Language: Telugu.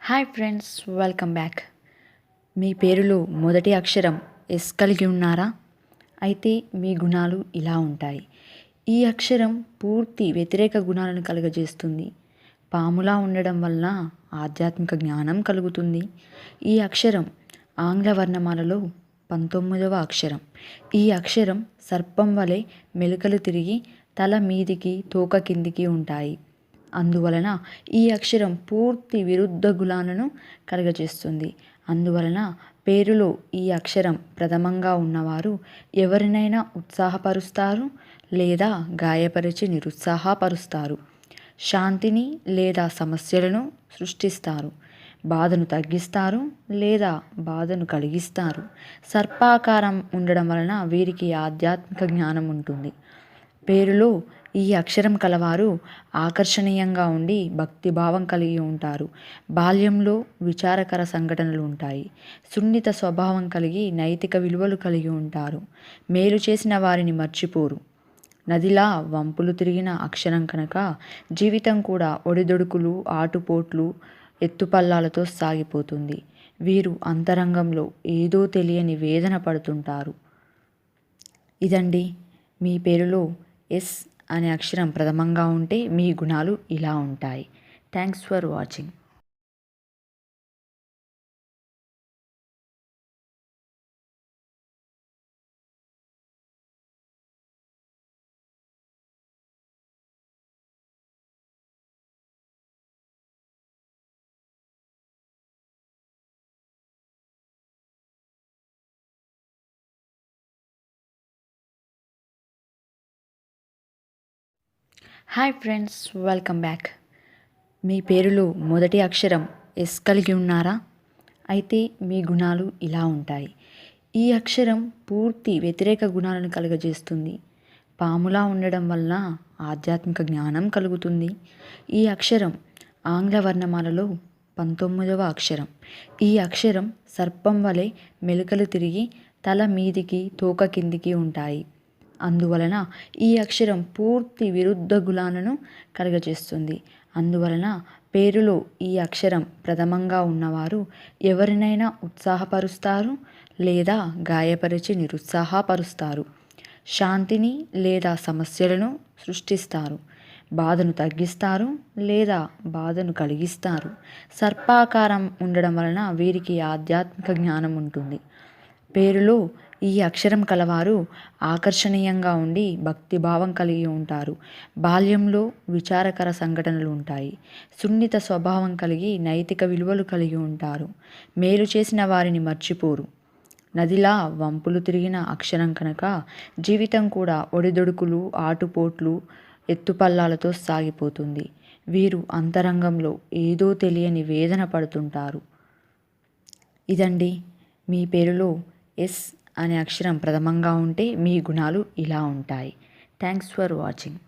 Hi friends, welcome back. మీ పేరులో మొదటి అక్షరం ఎస్ కలిగి ఉన్నారా? అయితే మీ గుణాలు ఇలా ఉంటాయి. ఈ అక్షరం పూర్తి వ్యతిరేక గుణాలను కలుగజేస్తుంది. పాములా ఉండడం వలన ఆధ్యాత్మిక జ్ఞానం కలుగుతుంది. ఈ అక్షరం ఆంగ్ల వర్ణమాలలో 19వ అక్షరం. ఈ అక్షరం సర్పం వలె మెలికలు తిరిగి తల మీదికి తోక కిందికి ఉంటాయి. అందువలన ఈ అక్షరం పూర్తి విరుద్ధ గుణాలను కలుగజేస్తుంది. అందువలన పేరులో ఈ అక్షరం ప్రథమంగా ఉన్నవారు ఎవరినైనా ఉత్సాహపరుస్తారు లేదా గాయపరిచి నిరుత్సాహపరుస్తారు. శాంతిని లేదా సమస్యలను సృష్టిస్తారు. బాధను తగ్గిస్తారు లేదా బాధను కలిగిస్తారు. సర్పాకారం ఉండడం వలన వీరికి ఆధ్యాత్మిక జ్ఞానం ఉంటుంది. పేరులో ఈ అక్షరం కలవారు ఆకర్షణీయంగా ఉండి భక్తిభావం కలిగి ఉంటారు. బాల్యంలో విచారకర సంఘటనలు ఉంటాయి. సున్నిత స్వభావం కలిగి నైతిక విలువలు కలిగి ఉంటారు. మేలు చేసిన వారిని మర్చిపోరు. నదిలా వంపులు తిరిగిన అక్షరం కనుక జీవితం కూడా ఒడిదొడుకులు, ఆటుపోట్లు, ఎత్తుపల్లాలతో సాగిపోతుంది. వీరు అంతరంగంలో ఏదో తెలియని వేదన పడుతుంటారు. ఇదండి, మీ పేరులో ఎస్ అనే అక్షరం ప్రథమంగా ఉంటే మీ గుణాలు ఇలా ఉంటాయి. Thanks for watching. Hi friends, welcome back. మీ పేరులో మొదటి అక్షరం ఎస్ కలిగి ఉన్నారా? అయితే మీ గుణాలు ఇలా ఉంటాయి. ఈ అక్షరం పూర్తి వ్యతిరేక గుణాలను కలుగజేస్తుంది. పాములా ఉండడం వలన ఆధ్యాత్మిక జ్ఞానం కలుగుతుంది. ఈ అక్షరం ఆంగ్ల వర్ణమాలలో 19వ అక్షరం. ఈ అక్షరం సర్పం వలె మెలికలు తిరిగి తల మీదికి తోక కిందికి ఉంటాయి. అందువలన ఈ అక్షరం పూర్తి విరుద్ధ గుణాలను కలుగజేస్తుంది. అందువలన పేరులో ఈ అక్షరం ప్రథమంగా ఉన్నవారు ఎవరినైనా ఉత్సాహపరుస్తారు లేదా గాయపరిచి నిరుత్సాహపరుస్తారు. శాంతిని లేదా సమస్యలను సృష్టిస్తారు. బాధను తగ్గిస్తారు లేదా బాధను కలిగిస్తారు. సర్పాకారం ఉండడం వలన వీరికి ఆధ్యాత్మిక జ్ఞానం ఉంటుంది. పేరులో ఈ అక్షరం కలవారు ఆకర్షణీయంగా ఉండి భక్తిభావం కలిగి ఉంటారు. బాల్యంలో విచారకర సంఘటనలు ఉంటాయి. సున్నిత స్వభావం కలిగి నైతిక విలువలు కలిగి ఉంటారు. మేలు చేసిన వారిని మర్చిపోరు. నదిలా వంపులు తిరిగిన అక్షరం కనుక జీవితం కూడా ఒడిదొడుకులు, ఆటుపోట్లు, ఎత్తుపల్లాలతో సాగిపోతుంది. వీరు అంతరంగంలో ఏదో తెలియని వేదన పడుతుంటారు. ఇదండి, మీ పేరులో ఎస్ అనే అక్షరం ప్రథమంగా ఉంటే మీ గుణాలు ఇలా ఉంటాయి. Thanks for watching.